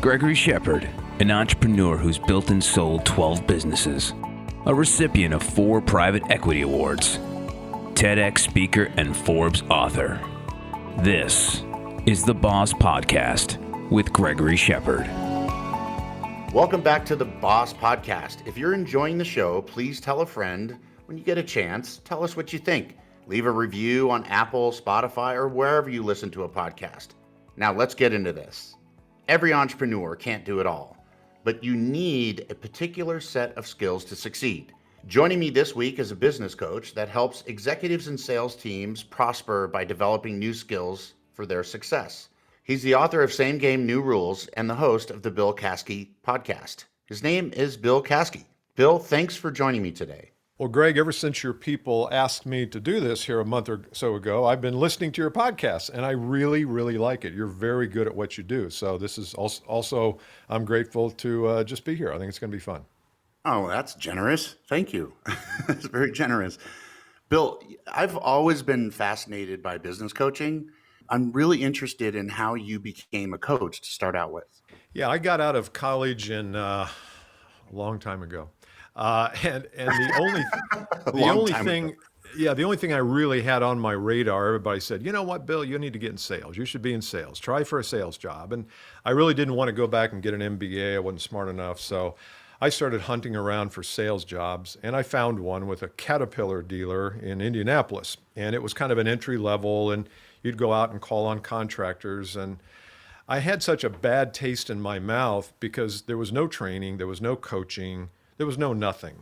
Gregory Shepard, an entrepreneur who's built and sold 12 businesses, a recipient of 4 private equity awards, TEDx speaker, and Forbes author. This is the Boss Podcast with Gregory Shepard. Welcome back to the Boss Podcast. If you're enjoying the show, please tell a friend. When you get a chance, tell us what you think. Leave a review on Apple, Spotify, or wherever you listen to a podcast. Now let's get into this. Every entrepreneur can't do it all, but you need a particular set of skills to succeed. Joining me this week is a business coach that helps executives and sales teams prosper by developing new skills for their success. He's the author of Same Game, New Rules and the host of the Bill Caskey Podcast. His name is Bill Caskey. Bill, thanks for joining me today. Well, Greg, ever since your people asked me to do this here a month or so ago, I've been listening to your podcast, and I really, really like it. You're very good at what you do. So this is also I'm grateful to just be here. I think it's going to be fun. Oh, that's generous. Thank you. That's very generous. Bill, I've always been fascinated by business coaching. I'm really interested in how you became a coach to start out with. Yeah, I got out of college a long time ago. And the only thing I really had on my radar, everybody said, you know what, Bill, you need to get in sales. You should be in sales. Try for a sales job. And I really didn't want to go back and get an MBA. I wasn't smart enough. So I started hunting around for sales jobs, and I found one with a Caterpillar dealer in Indianapolis. And it was kind of an entry level, and you'd go out and call on contractors. And I had such a bad taste in my mouth because there was no training, there was no coaching, there was no nothing.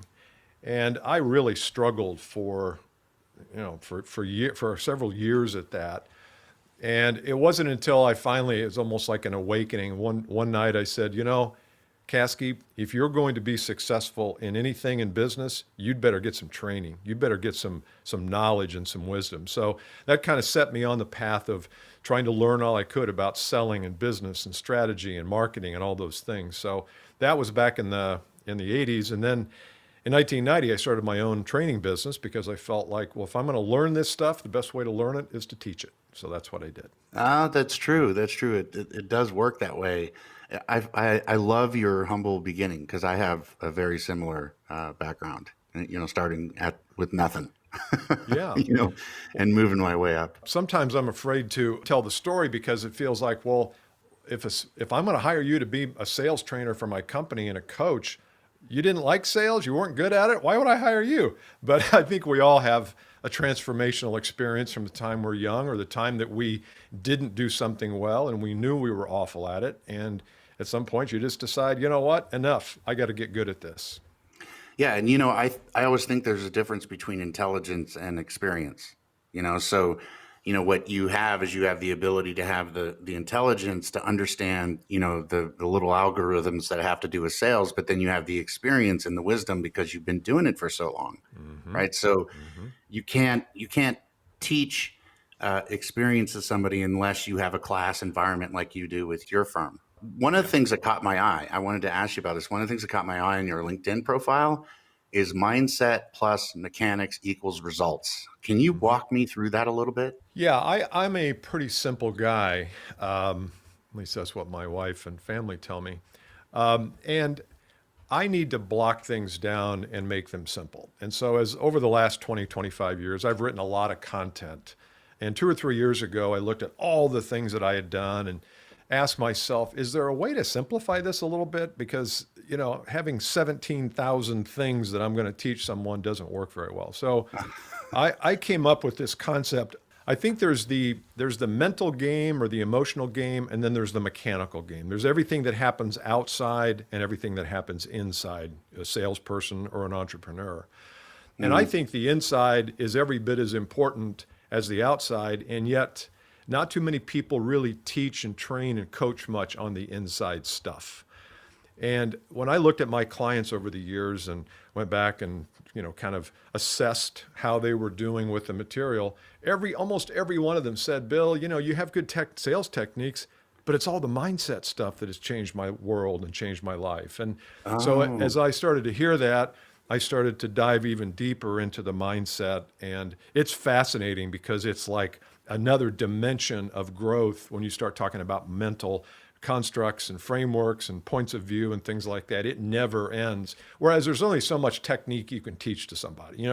And I really struggled for several years at that. And it wasn't until it was almost like an awakening. One night I said, Caskey, if you're going to be successful in anything in business, you'd better get some training. You better get some knowledge and some wisdom. So that kind of set me on the path of trying to learn all I could about selling and business and strategy and marketing and all those things. So that was back in the 80s. And then in 1990, I started my own training business because I felt like, well, if I'm going to learn this stuff, the best way to learn it is to teach it. So that's what I did. That's true. That's true. It does work that way. I love your humble beginning because I have a very similar background, starting with nothing. Yeah. And moving my way up. Sometimes I'm afraid to tell the story because it feels like, well, if I'm going to hire you to be a sales trainer for my company and a coach, you didn't like sales, you weren't good at it, why would I hire you? But I think we all have a transformational experience from the time we're young or the time that we didn't do something well and we knew we were awful at it. And at some point you just decide, you know what, enough, I got to get good at this. Yeah. And, I always think there's a difference between intelligence and experience, so what you have is you have the ability to have the intelligence to understand, the little algorithms that have to do with sales, but then you have the experience and the wisdom because you've been doing it for so long, right? So you can't teach experience to somebody unless you have a class environment like you do with your firm. One of the things that caught my eye, I wanted to ask you about this. One of the things that caught my eye on your LinkedIn profile is mindset plus mechanics equals results. Can you walk me through that a little bit? Yeah, I'm a pretty simple guy. At least that's what my wife and family tell me. And I need to block things down and make them simple. And so as over the last 20, 25 years, I've written a lot of content. And 2 or 3 years ago, I looked at all the things that I had done and asked myself, is there a way to simplify this a little bit? Because, having 17,000 things that I'm going to teach someone doesn't work very well. So I came up with this concept. I think there's the mental game or the emotional game, and then there's the mechanical game. There's everything that happens outside and everything that happens inside a salesperson or an entrepreneur. And I think the inside is every bit as important as the outside, and yet not too many people really teach and train and coach much on the inside stuff. And when I looked at my clients over the years and went back and, kind of assessed how they were doing with the material, almost every one of them said, Bill, you have good sales techniques, but it's all the mindset stuff that has changed my world and changed my life. And so as I started to hear that, I started to dive even deeper into the mindset. And it's fascinating because it's like another dimension of growth when you start talking about mental constructs and frameworks and points of view and things like that. It never ends. Whereas there's only so much technique you can teach to somebody.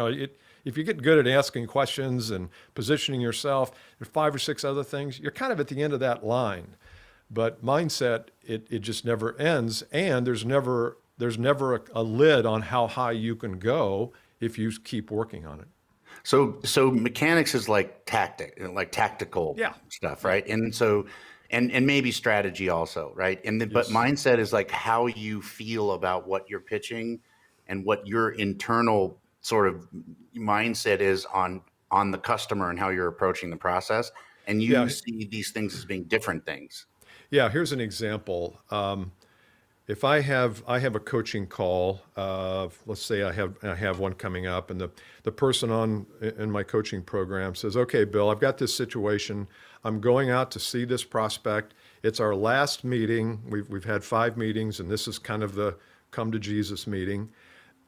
If you get good at asking questions and positioning yourself, there's 5 or 6 other things, you're kind of at the end of that line. But mindset, it just never ends. And there's never a lid on how high you can go if you keep working on it. So mechanics is like tactical stuff, right? And so, and maybe strategy also, right? And then, but mindset is like how you feel about what you're pitching and what your internal sort of mindset is on the customer and how you're approaching the process. And you see these things as being different things. Yeah, here's an example. If I have a coaching call, let's say I have one coming up, and the person in my coaching program says, "Okay, Bill, I've got this situation. I'm going out to see this prospect. It's our last meeting. We've had 5 meetings, and this is kind of the come to Jesus meeting,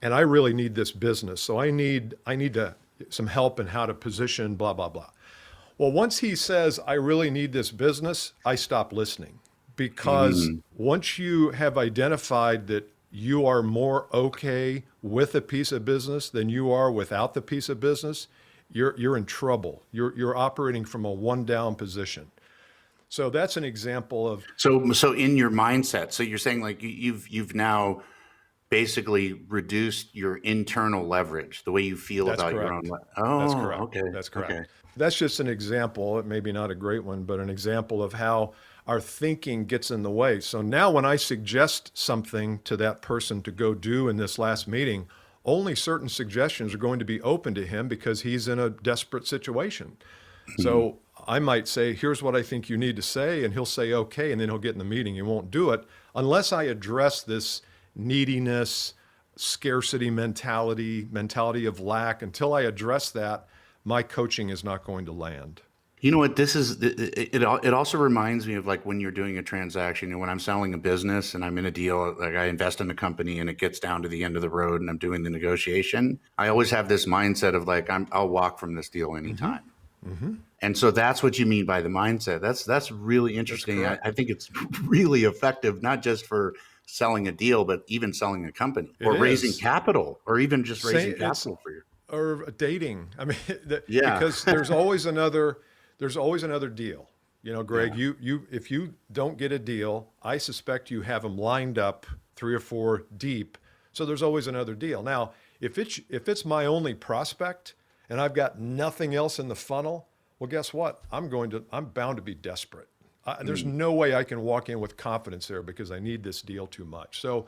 and I really need this business. So I need some help in how to position blah blah blah." Well, once he says, "I really need this business," I stop listening. Because once you have identified that you are more okay with a piece of business than you are without the piece of business, you're in trouble. You're operating from a one down position. So that's an example of. So in your mindset, so you're saying like you've now basically reduced your internal leverage, the way you feel about your own. Oh, that's correct. Okay. That's correct. Okay. That's just an example, maybe not a great one, but an example of how our thinking gets in the way. So now when I suggest something to that person to go do in this last meeting, only certain suggestions are going to be open to him because he's in a desperate situation. So I might say, "Here's what I think you need to say," and he'll say, "Okay," and then he'll get in the meeting. He won't do it unless I address this neediness, scarcity mentality of lack. Until I address that, my coaching is not going to land. You know what, it also reminds me of like when you're doing a transaction and when I'm selling a business and I'm in a deal, like I invest in a company and it gets down to the end of the road and I'm doing the negotiation. I always have this mindset of like, I'll walk from this deal anytime. And so that's what you mean by the mindset. That's really interesting. I think it's really effective, not just for selling a deal, but even selling a company or raising capital or even just raising capital for you. Or dating. I mean, because there's always another deal. Greg, if you don't get a deal, I suspect you have them lined up 3 or 4 deep. So there's always another deal. Now, if it's my only prospect and I've got nothing else in the funnel, well, guess what? I'm bound to be desperate. There's no way I can walk in with confidence there because I need this deal too much. So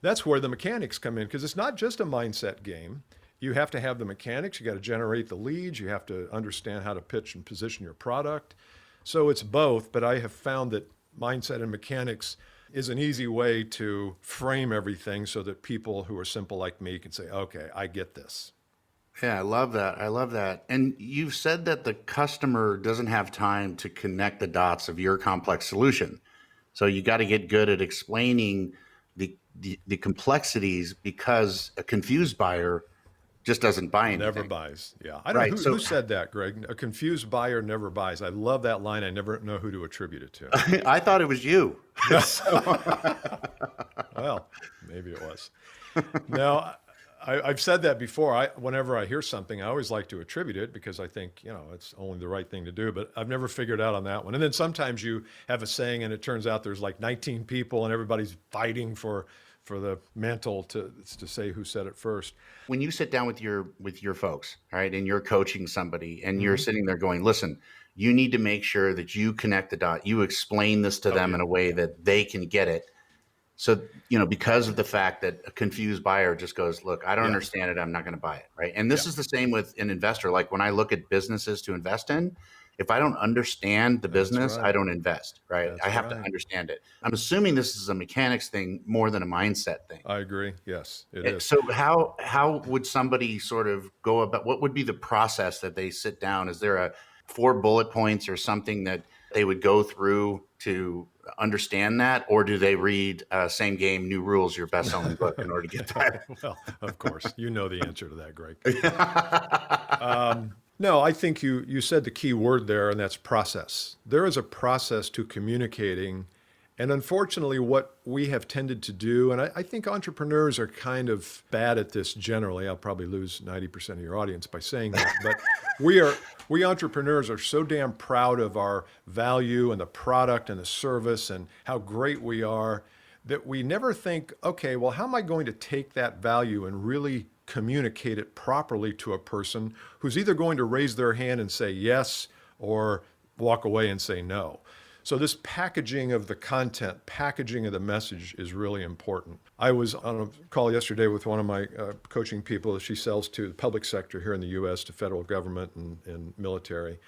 that's where the mechanics come in, because it's not just a mindset game. You have to have the mechanics. You got to generate the leads. You have to understand how to pitch and position your product. So it's both, but I have found that mindset and mechanics is an easy way to frame everything so that people who are simple like me can say, "Okay, I get this." Yeah, I love that. And you've said that the customer doesn't have time to connect the dots of your complex solution. So you got to get good at explaining the complexities, because a confused buyer just doesn't buy anything. Never buys. Yeah. I don't know who said that, Greg. A confused buyer never buys. I love that line. I never know who to attribute it to. I thought it was you. Well, maybe it was. Now, I've said that before. Whenever I hear something, I always like to attribute it because I think, it's only the right thing to do, but I've never figured out on that one. And then sometimes you have a saying and it turns out there's like 19 people and everybody's fighting for the mantle to say who said it first. When you sit down with your folks, right, and you're coaching somebody and you're sitting there going, "Listen, you need to make sure that you connect the dot. You explain this to them in a way that they can get it." So, because of the fact that a confused buyer just goes, "Look, I don't understand it. I'm not going to buy it." Right. And this is the same with an investor. Like when I look at businesses to invest in, if I don't understand the business, I don't invest. Right. I have to understand it. I'm assuming this is a mechanics thing more than a mindset thing. I agree. Yes, it is. So how would somebody sort of go about, what would be the process that they sit down? Is there 4 bullet points or something that they would go through to understand that? Or do they read Same Game, New Rules, your best-selling book in order to get that? Well, of course, you know the answer to that, Greg. No, I think you said the key word there, and that's process. There is a process to communicating And unfortunately, what we have tended to do, and I think entrepreneurs are kind of bad at this generally. I'll probably lose 90% of your audience by saying that, but we entrepreneurs are so damn proud of our value and the product and the service and how great we are that we never think, okay, well, how am I going to take that value and really communicate it properly to a person who's either going to raise their hand and say yes or walk away and say no. So this packaging of the content, packaging of the message is really important. I was on a call yesterday with one of my coaching people. She sells to the public sector here in the U.S., to federal government and military.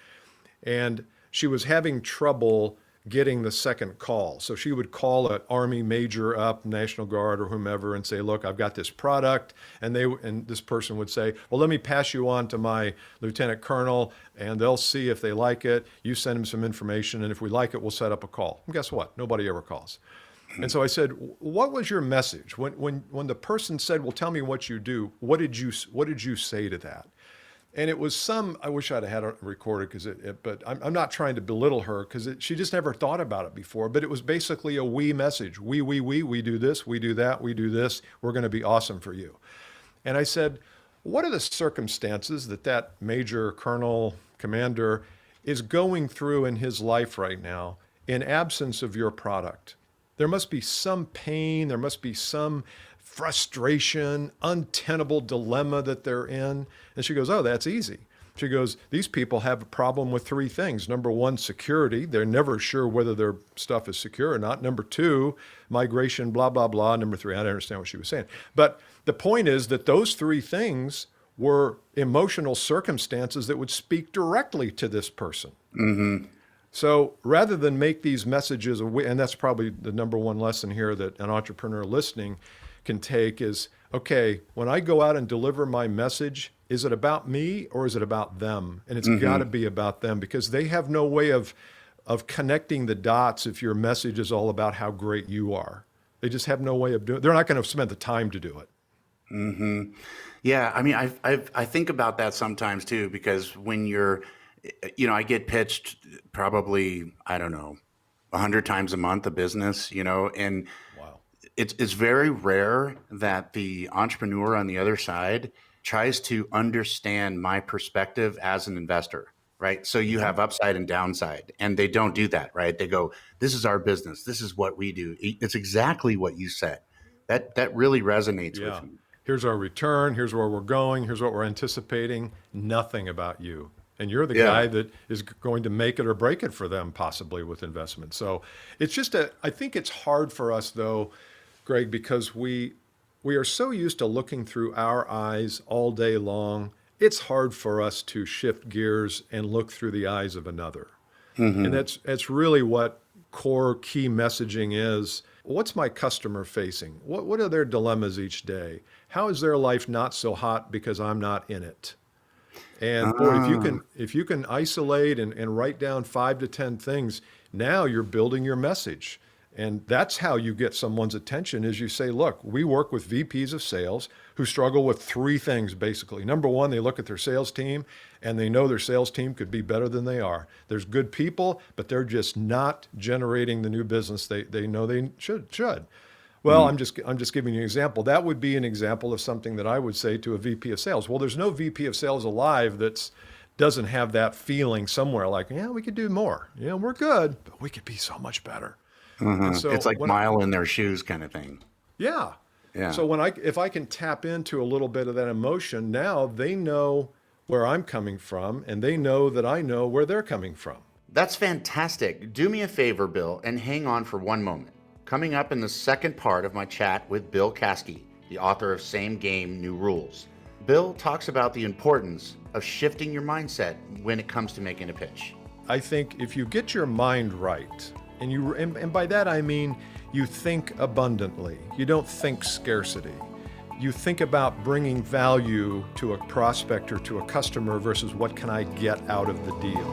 And she was having trouble getting the second call. So she would call an Army major up, National Guard or whomever, and say, look, I've got this product. And this person would say, well, let me pass you on to my lieutenant colonel, and they'll see if they like it. You send them some information, and if we like it, we'll set up a call. And guess what? Nobody ever calls. And so I said, what was your message? When the person said, well, tell me what you do, what did you say to that? And it was I wish I'd had it recorded, but I'm not trying to belittle her, because she just never thought about it before. But it was basically a we message. We do this, we do that, we do this. We're going to be awesome for you. And I said, what are the circumstances that major, colonel, commander is going through in his life right now in absence of your product? There must be some pain, there must be some frustration, untenable dilemma that they're in. And she goes, oh, that's easy. She goes, these people have a problem with three things. Number one, security. They're never sure whether their stuff is secure or not. Number two, migration, blah, blah, blah. Number three, I don't understand what she was saying. But the point is that those three things were emotional circumstances that would speak directly to this person. Mm-hmm. So rather than make these messages, and that's probably the number one lesson here that an entrepreneur listening can take is, okay, when I go out and deliver my message, is it about me or is it about them? And it's got to be about them, because they have no way of connecting the dots if your message is all about how great you are. They just have no way of doing it. They're not going to spend the time to do it. Mm-hmm. Yeah, I mean, I think about that sometimes too, because when I get pitched probably, I don't know, 100 times a month a business, and wow. It's very rare that the entrepreneur on the other side tries to understand my perspective as an investor, right? So you have upside and downside, and they don't do that, right? They go, this is our business. This is what we do. It's exactly what you said. That really resonates with me. Here's our return. Here's where we're going. Here's what we're anticipating. Nothing about you. And you're the guy that is going to make it or break it for them, possibly with investment. So it's just I think it's hard for us, though, Greg, because we are so used to looking through our eyes all day long. It's hard for us to shift gears and look through the eyes of another. Mm-hmm. And that's really what core key messaging is. What's my customer facing? What are their dilemmas each day? How is their life not so hot because I'm not in it? And boy, if you can isolate and write down 5 to 10 things, now you're building your message. And that's how you get someone's attention, is you say, look, we work with VPs of sales who struggle with 3 things, basically. Number one, they look at their sales team and they know their sales team could be better than they are. There's good people, but they're just not generating the new business they know they should. Well, I'm just giving you an example. That would be an example of something that I would say to a VP of sales. Well, there's no VP of sales alive that doesn't have that feeling somewhere like, yeah, we could do more. Yeah, we're good, but we could be so much better. Mm-hmm. So it's like mile in their shoes kind of thing. Yeah. So if I can tap into a little bit of that emotion, now they know where I'm coming from, and they know that I know where they're coming from. That's fantastic. Do me a favor, Bill, and hang on for one moment. Coming up in the second part of my chat with Bill Caskey, the author of Same Game, New Rules. Bill talks about the importance of shifting your mindset when it comes to making a pitch. I think if you get your mind right, and by that I mean you think abundantly, you don't think scarcity. You think about bringing value to a prospect or to a customer versus what can I get out of the deal.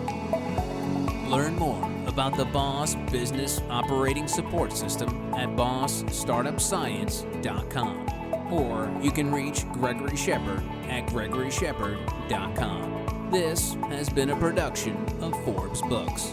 Learn more about the Boss Business Operating Support System at bossstartupscience.com, or you can reach Gregory Shepard at gregoryshepard.com. This has been a production of Forbes Books.